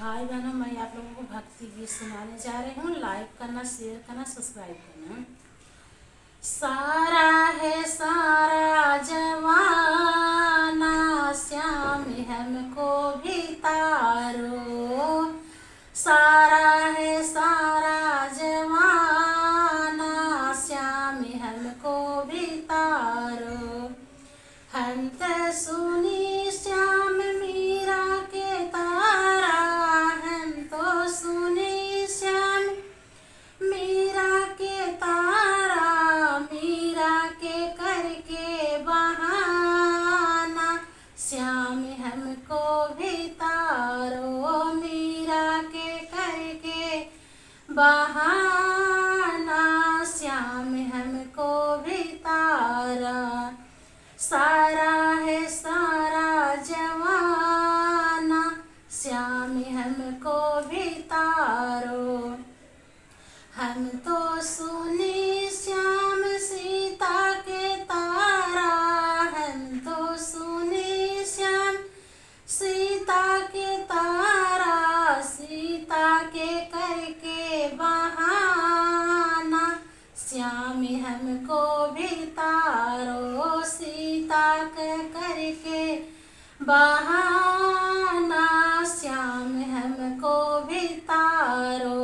भाई बहनों, मैं आप लोगों को भक्ति गीत सुनाने जा रही हूँ। लाइक करना, शेयर करना, सब्सक्राइब करना। सारा है सारा जवाना, श्याम हमको भी तारो। सारा है सारा जवाना, श्याम हमको भी तारो। हम तो सुनी श्याम मीरा के तारा, हम तो सुनी श्याम मीरा के तारा। मीरा के करके बहाना, श्याम हमको भी तारो। मीरा के करके बहाना, श्याम हमको भी तारा। सारा है सारा जवाना, श्याम हमको भी तारो। हम तो सुनी श्याम सीता के तारा, हम तो सुनी श्याम सीता के तारा। सीता के करके बहाना, श्याम हमको भी तारो। सीता के करके बहाना, श्याम हमको भी तारो।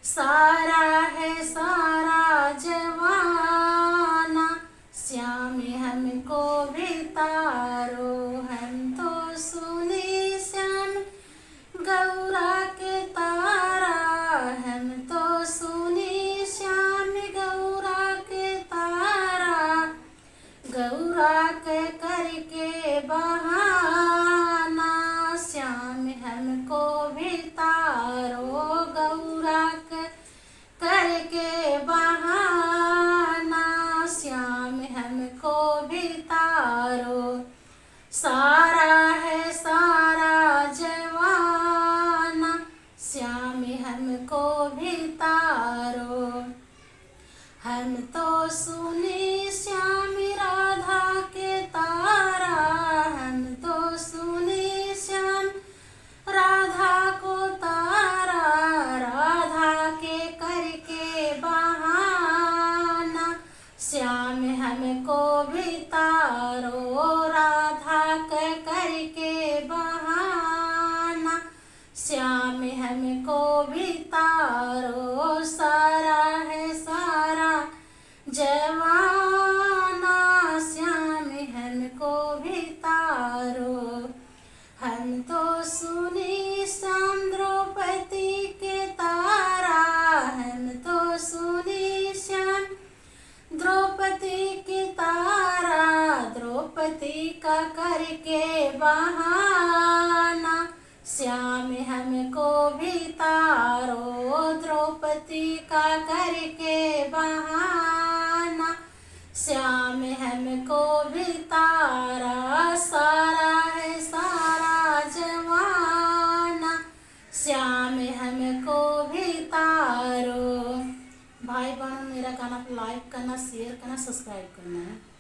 सारा है सारा जवाना, श्याम हमको भी तारो। हम तो सुनी श्याम गौरा के तारा, हम तो सुनी श्याम गौरा के तारा। गौरा के करके बहाना, श्याम हमको भी तारो। गौरा के करके बहाना, श्याम हमको भी तारो। सारा है सारा जवाना, श्याम हमको भी तारो। हम तो सुनी श्याम राधा के तारा, हम तो सुनी श्याम राधा को तारा। राधा के करके बहाना, श्याम हमको भी तारो। राधा के करके बहाना, श्याम हमको भी तारो। सारा है सारा जवाना, श्याम हमको भी तारो। हम तो सुनी श्याम द्रौपदी के तारा, हम तो सुनी श्याम द्रौपदी के तारा। द्रौपदी का करके बहाना, श्याम हमको भी तारो। द्रौपदी का करके बहाना, श्याम हमको भी तारा। सारा है सारा जवाना, श्याम हमको भी तारो। भाई बहन, मेरा गाना को लाइक करना, शेयर करना, सब्सक्राइब करना है।